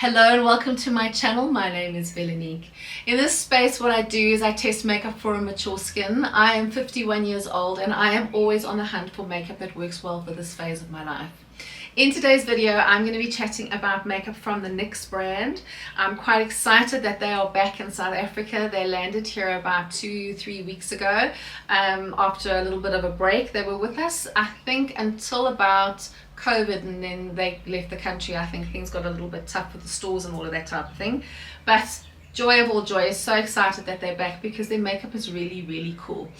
Hello and welcome to my channel. My name is Velanique. In this space what I do is I test makeup for a mature skin. I am 51 years old and I am always on the hunt for makeup that works well for this phase of my life. In today's video I'm going to be chatting about makeup from the NYX brand. I'm quite excited that they are back in South Africa. They landed here about 2-3 weeks ago after a little bit of a break. They were with us I think until about COVID, and then they left the country. I think things got a little bit tough with the stores and all of that type of thing, but joy of all joy, so excited that they're back because their makeup is really cool.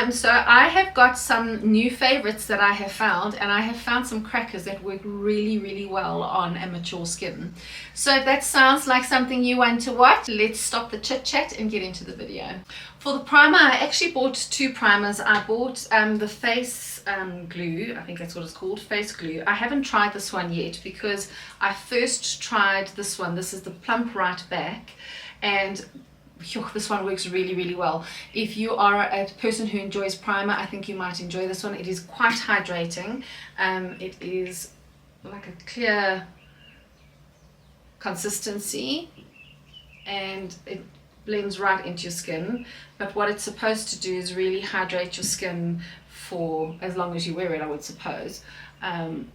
So I have got some new favorites that I have found, and I have found some crackers that work really well on a mature skin. So if that sounds like something you want to watch, let's stop the chit chat and get into the video. For the primer, I actually bought two primers. I bought the face glue, I think that's what it's called, face glue. I haven't tried this one yet because I first tried this one. This is the Plump Right Back, and this one works really well. If you are a person who enjoys primer, I think you might enjoy this one. It is quite hydrating. It is like a clear consistency and it blends right into your skin, but what it's supposed to do is really hydrate your skin for as long as you wear it, I would suppose. And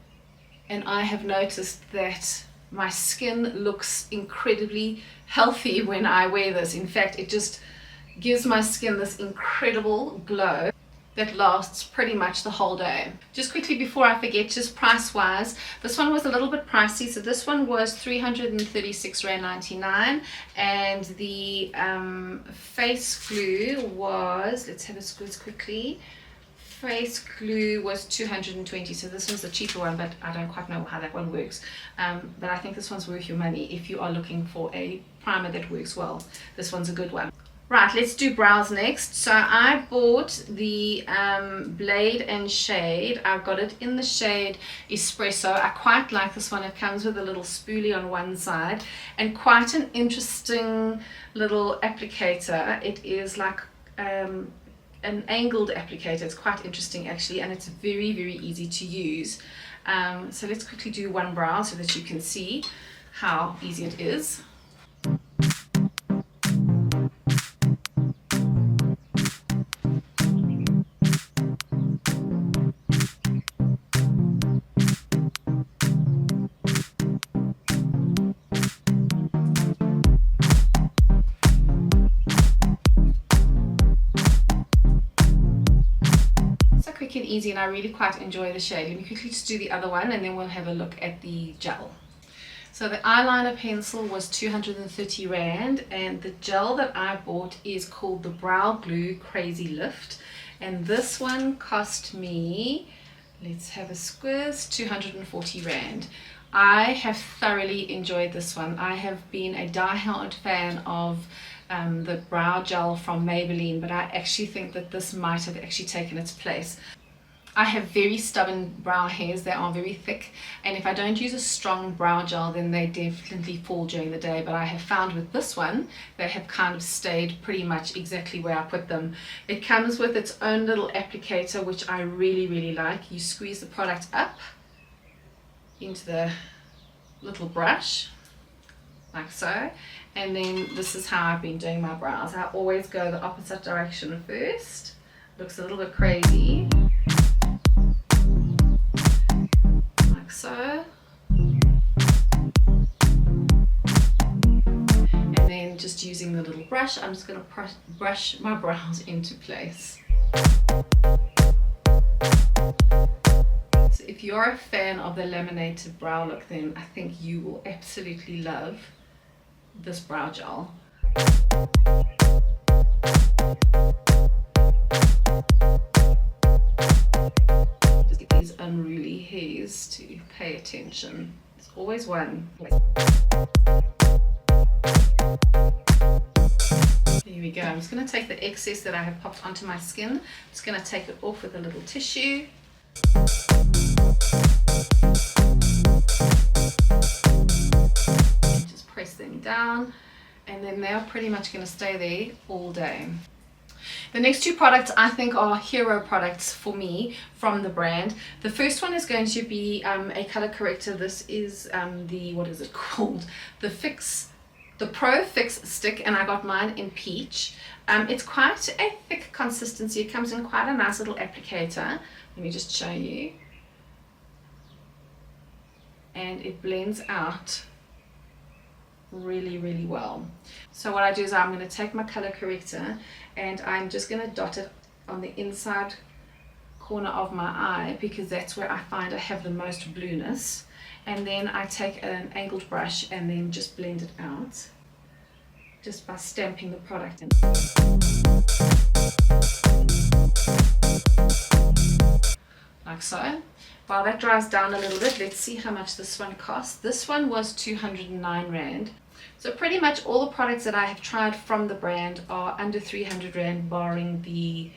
I have noticed that my skin looks incredibly healthy when I wear this. In fact, it just gives my skin this incredible glow that lasts pretty much the whole day. Just quickly before I forget, just price wise, this one was a little bit pricey. So this one was R336.99, and the face glue was, let's have a squiz quickly, face glue was 220. So this one's the cheaper one, but I don't quite know how that one works. But I think this one's worth your money if you are looking for a primer that works well. This one's a good one. Right, let's do brows next. So I bought the Blade and Shade. I've got it in the shade Espresso. I quite like this one. It comes with a little spoolie on one side and quite an interesting little applicator. It is like an angled applicator. It's quite interesting actually, and it's very easy to use. So let's quickly do one brow so that you can see how easy it is. Quick and easy, and I really quite enjoy the shade. Let me quickly just do the other one and then we'll have a look at the gel. So the eyeliner pencil was 230 Rand, and the gel that I bought is called the Brow Glue Crazy Lift, and this one cost me, let's have a squiz, 240 Rand. I have thoroughly enjoyed this one. I have been a die-hard fan of the brow gel from Maybelline, but I actually think that this might have actually taken its place. I have very stubborn brow hairs. They are very thick, and if I don't use a strong brow gel then they definitely fall during the day, but I have found with this one they have kind of stayed pretty much exactly where I put them. It comes with its own little applicator, which I really like. You squeeze the product up into the little brush like so, and then this is how I've been doing my brows. I always go the opposite direction first. Looks a little bit crazy, like so, and then just using the little brush, I'm just going to brush my brows into place. So if you're a fan of the laminated brow look, then I think you will absolutely love this brow gel. Just get these unruly hairs to pay attention. There's always one. Here we go. I'm just going to take the excess that I have popped onto my skin. I'm just going to take it off with a little tissue. Just press them down, and then they're pretty much going to stay there all day. The next two products I think are hero products for me from the brand. The first one is going to be a color corrector. This is the, what is it called? The Pro Fix Stick, and I got mine in peach. It's quite a thick consistency. It comes in quite a nice little applicator. Let me just show you. And it blends out really, really well. So what I do is I'm going to take my color corrector and I'm just going to dot it on the inside corner of my eye, because that's where I find I have the most blueness. And then I take an angled brush and then just blend it out just by stamping the product in. Like so. While that dries down a little bit, let's see how much this one costs. This one was 209 Rand. So pretty much all the products that I have tried from the brand are under 300 Rand, barring the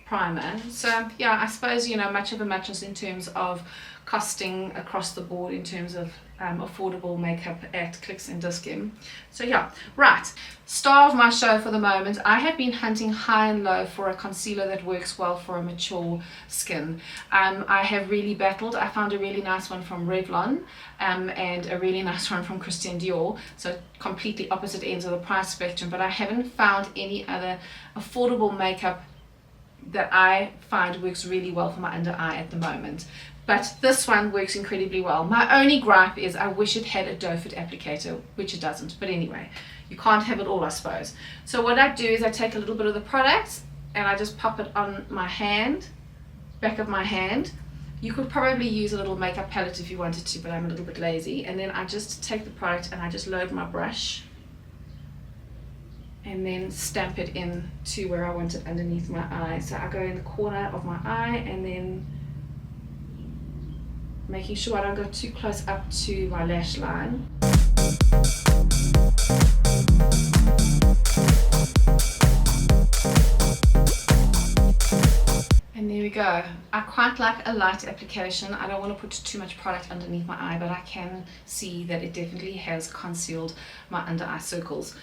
primer. So yeah, I suppose, you know, much of a muchness in terms of costing across the board in terms of affordable makeup at Glitz and Diskim. So yeah, right, star of my show for the moment. I have been hunting high and low for a concealer that works well for a mature skin. I have really battled. I found a really nice one from Revlon and a really nice one from Christian Dior, so completely opposite ends of the price spectrum, but I haven't found any other affordable makeup that I find works really well for my under eye at the moment. But this one works incredibly well. My only gripe is I wish it had a doe foot applicator, which it doesn't. But anyway, you can't have it all, I suppose. So what I do is I take a little bit of the product and I just pop it on my hand, back of my hand. You could probably use a little makeup palette if you wanted to, but I'm a little bit lazy. And then I just take the product and I just load my brush and then stamp it in to where I want it underneath my eye. So I go in the corner of my eye and then making sure I don't go too close up to my lash line. And there we go. I quite like a light application. I don't want to put too much product underneath my eye, but I can see that it definitely has concealed my under eye circles.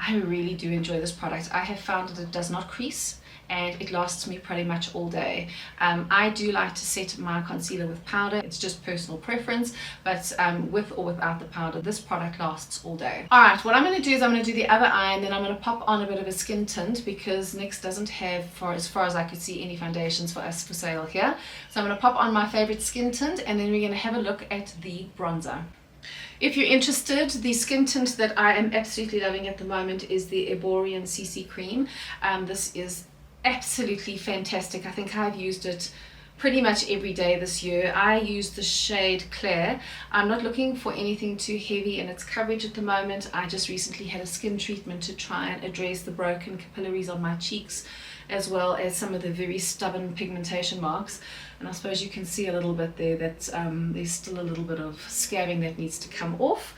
I really do enjoy this product. I have found that it does not crease and it lasts me pretty much all day. I do like to set my concealer with powder. It's just personal preference, but with or without the powder, this product lasts all day. All right, what I'm going to do is I'm going to do the other eye and then I'm going to pop on a bit of a skin tint, because NYX doesn't have, for as far as I could see, any foundations for us for sale here. So I'm going to pop on my favorite skin tint and then we're going to have a look at the bronzer. If you're interested, the skin tint that I am absolutely loving at the moment is the Eborian CC Cream. This is absolutely fantastic. I think I've used it pretty much every day this year. I use the shade Claire. I'm not looking for anything too heavy in its coverage at the moment. I just recently had a skin treatment to try and address the broken capillaries on my cheeks, as well as some of the very stubborn pigmentation marks. And I suppose you can see a little bit there that there's still a little bit of scabbing that needs to come off.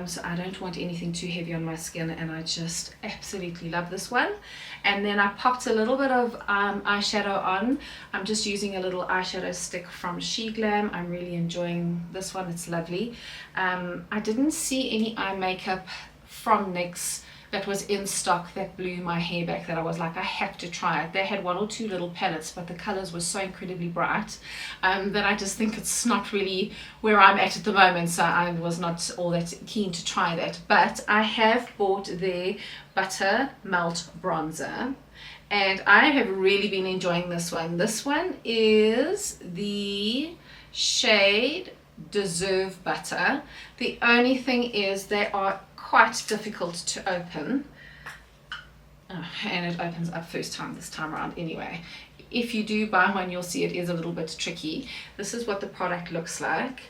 So I don't want anything too heavy on my skin, and I just absolutely love this one. And then I popped a little bit of eyeshadow on. I'm just using a little eyeshadow stick from She Glam. I'm really enjoying this one, it's lovely. I didn't see any eye makeup from NYX that was in stock that blew my hair back, that I was like, I have to try it. They had one or two little palettes, but the colors were so incredibly bright that I just think it's not really where I'm at the moment, so I was not all that keen to try that. But I have bought their Buttermelt bronzer and I have really been enjoying this one. This one is the shade Deserve Butter. The only thing is they are quite difficult to open, and it opens up first time this time around anyway. If you do buy one, you'll see it is a little bit tricky. This is what the product looks like.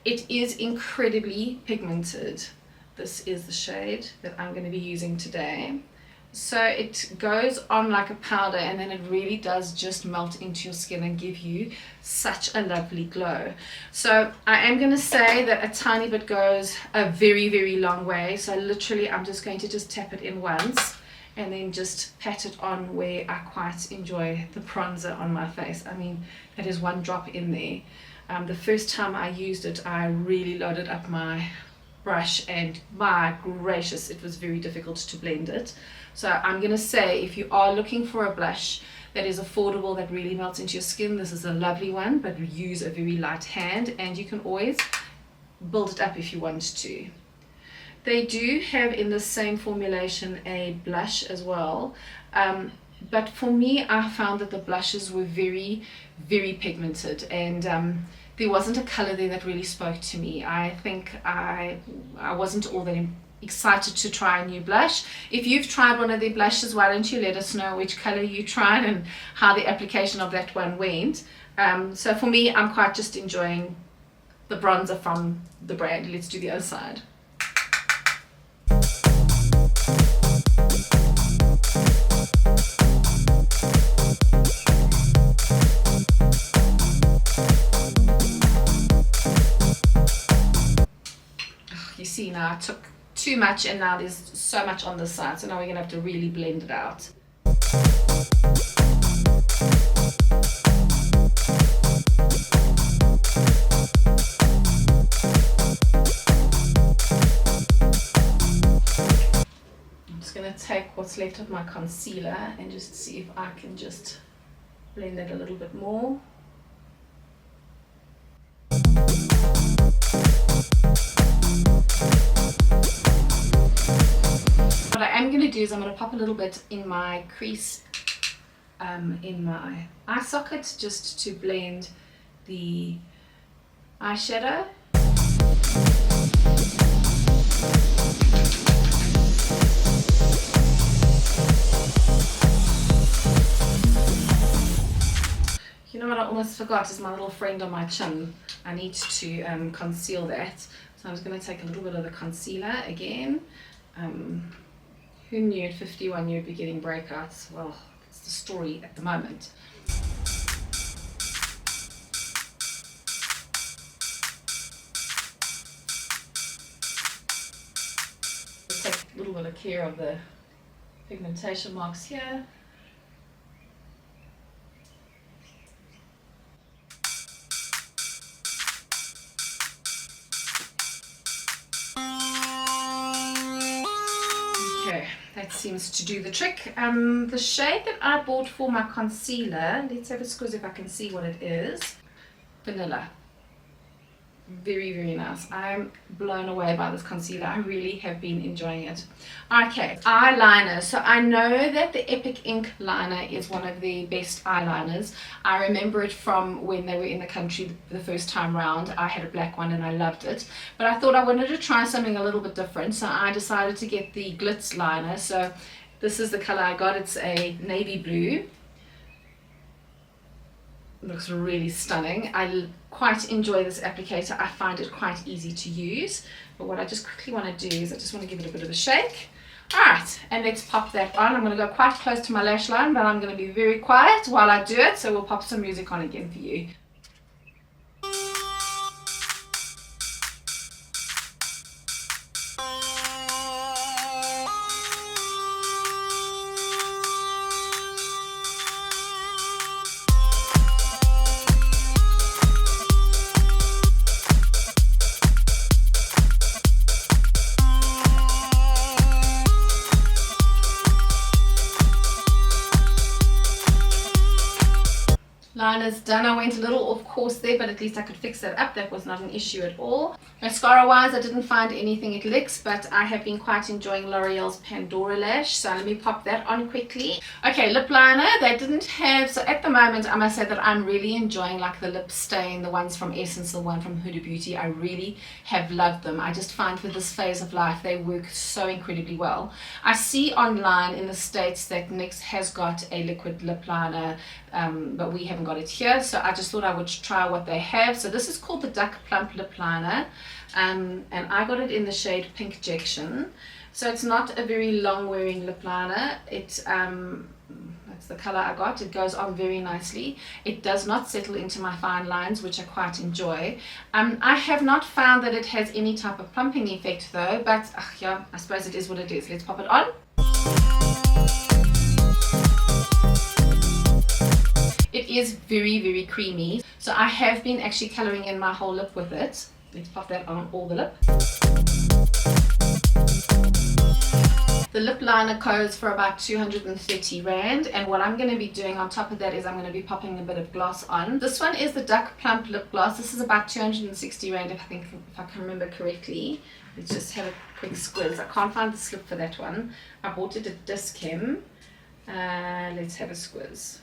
It is incredibly pigmented. This is the shade that I'm going to be using today. So it goes on like a powder, and then it really does just melt into your skin and give you such a lovely glow. So I am going to say that a tiny bit goes a very, very long way. So literally I'm just going to just tap it in once and then just pat it on where I quite enjoy the bronzer on my face. I mean, that is one drop in there. The first time I used it, I really loaded up my brush, and my gracious, it was very difficult to blend it. So I'm going to say, if you are looking for a blush that is affordable, that really melts into your skin, this is a lovely one, but use a very light hand, and you can always build it up if you want to. They do have in the same formulation a blush as well, but for me, I found that the blushes were very, very pigmented, and there wasn't a color there that really spoke to me. I think I wasn't all that excited to try a new blush. If you've tried one of their blushes, why don't you let us know which color you tried and how the application of that one went. So for me, I'm quite just enjoying the bronzer from the brand. Let's do the other side. You see, now I took too much and now there's so much on this side, so now we're going to have to really blend it out. I'm just going to take what's left of my concealer and just see if I can just blend it a little bit more. What I am going to do is I'm going to pop a little bit in my crease, in my eye socket, just to blend the eyeshadow. You know what I almost forgot is my little friend on my chin. I need to conceal that. So I'm just going to take a little bit of the concealer again. Who knew at 51 you'd be getting breakouts? Well, it's the story at the moment. Just take a little bit of care of the pigmentation marks here. Okay, that seems to do the trick. The shade that I bought for my concealer, let's have a squeeze if I can see what it is. Vanilla. Very, very nice. I'm blown away by this concealer. I really have been enjoying it. Okay, eyeliner. So I know that the Epic Ink liner is one of the best eyeliners. I remember it from when they were in the country the first time round. I had a black one and I loved it. But I thought I wanted to try something a little bit different. So I decided to get the Glitz liner. So this is the color I got. It's a navy blue. Looks really stunning. I quite enjoy this applicator. I find it quite easy to use. But what I just quickly want to do is I just want to give it a bit of a shake. Alright, and let's pop that on. I'm going to go quite close to my lash line, but I'm going to be very quiet while I do it. So we'll pop some music on again for you. Liner's done. I went a little off course there, but at least I could fix that up. That was not an issue at all. Mascara wise, I didn't find anything at NYX, but I have been quite enjoying L'Oreal's Pandora Lash, so let me pop that on quickly. Okay, lip liner, they didn't have, so at the moment I must say that I'm really enjoying like the lip stain, the ones from Essence, the one from Huda Beauty. I really have loved them. I just find for this phase of life they work so incredibly well. I see online in the States that NYX has got a liquid lip liner, but we haven't got it here, so I just thought I would try what they have. So this is called the Duck Plump Lip Liner, and I got it in the shade Pink Jection. So it's not a very long wearing lip liner. That's the color I got. It goes on very nicely. It does not settle into my fine lines, which I quite enjoy. I have not found that it has any type of plumping effect though, but yeah, I suppose it is what it is. Let's pop it on. It is very, very creamy. So I have been actually coloring in my whole lip with it. Let's pop that on all the lip. The lip liner goes for about 230 Rand, and what I'm going to be doing on top of that is I'm going to be popping a bit of gloss on. This one is the Duck Plump lip gloss. This is about 260 Rand if I can remember correctly. Let's just have a quick squiz. I can't find the slip for that one. I bought it at Dischem. Let's have a squiz.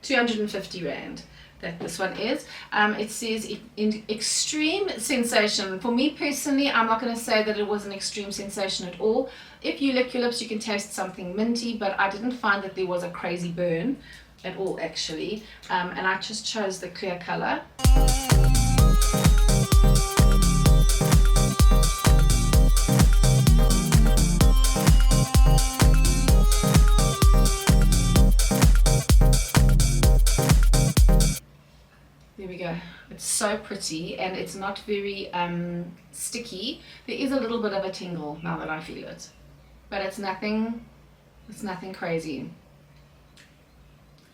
250 Rand. That this one is. It says in extreme sensation. For me personally, I'm not going to say that it was an extreme sensation at all. If you lick your lips, you can taste something minty, but I didn't find that there was a crazy burn at all actually. And I just chose the clear color. There we go. It's so pretty and it's not very sticky. There is a little bit of a tingle now that I feel it, but it's nothing crazy.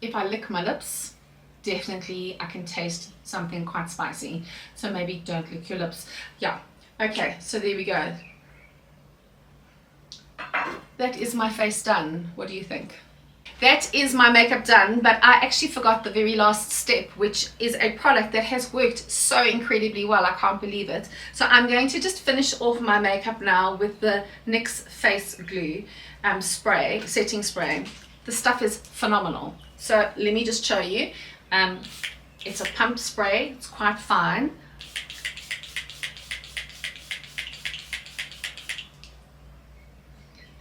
If I lick my lips, definitely I can taste something quite spicy, so maybe don't lick your lips. Yeah, okay, so there we go. That is my face done. What do you think? That is my makeup done, but I actually forgot the very last step, which is a product that has worked so incredibly well. I can't believe it. So I'm going to just finish off my makeup now with the NYX Face Glue spray, setting spray. The stuff is phenomenal. So let me just show you. It's a pump spray. It's quite fine.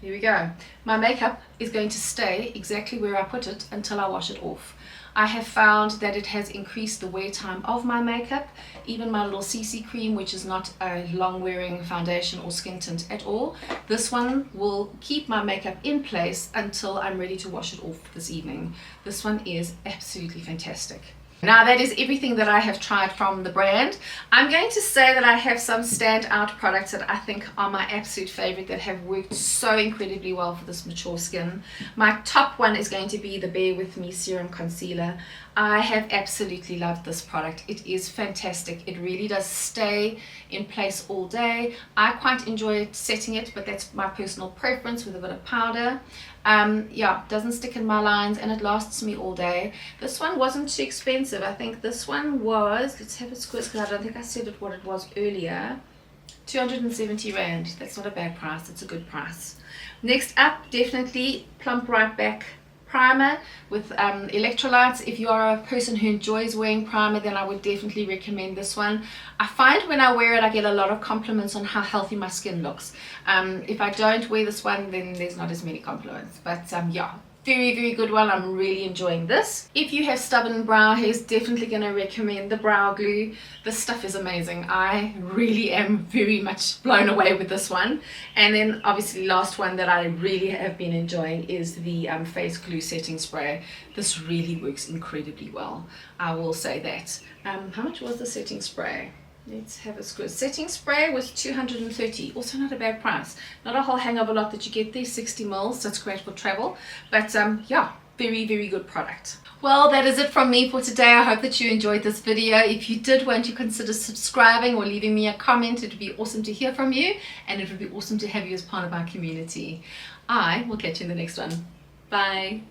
There we go. My makeup is going to stay exactly where I put it until I wash it off. I have found that it has increased the wear time of my makeup. Even my little CC cream, which is not a long wearing foundation or skin tint at all, this one will keep my makeup in place until I'm ready to wash it off this evening. This one is absolutely fantastic. Now that is everything that I have tried from the brand. I'm going to say that I have some standout products that I think are my absolute favorite that have worked so incredibly well for this mature skin. My top one is going to be the Bear With Me Serum Concealer. I have absolutely loved this product. It is fantastic. It really does stay in place all day. I quite enjoy setting it, but that's my personal preference with a bit of powder. Yeah, doesn't stick in my lines and it lasts me all day. This one wasn't too expensive. I think this one was, let's have a squiz because I don't think I said what it was earlier. 270 Rand. That's not a bad price. It's a good price. Next up, definitely Plump Right Back primer with electrolytes. If you are a person who enjoys wearing primer, then I would definitely recommend this one. I find when I wear it, I get a lot of compliments on how healthy my skin looks. If I don't wear this one, then there's not as many compliments, but yeah, very good one. I'm really enjoying this. If you have stubborn brow hairs, definitely going to recommend the brow glue. This stuff is amazing. I really am very much blown away with this one. And then obviously last one that I really have been enjoying is the face glue setting spray. This really works incredibly well, I will say that. How much was the setting spray? Let's have a squiz. Setting spray was 230, also not a bad price. Not a whole hang of a lot that you get there, 60 mils, that's great for travel. But yeah, very good product. Well, that is it from me for today. I hope that you enjoyed this video. If you did, won't you consider subscribing or leaving me a comment? It would be awesome to hear from you, and it would be awesome to have you as part of our community. I will catch you in the next one. Bye.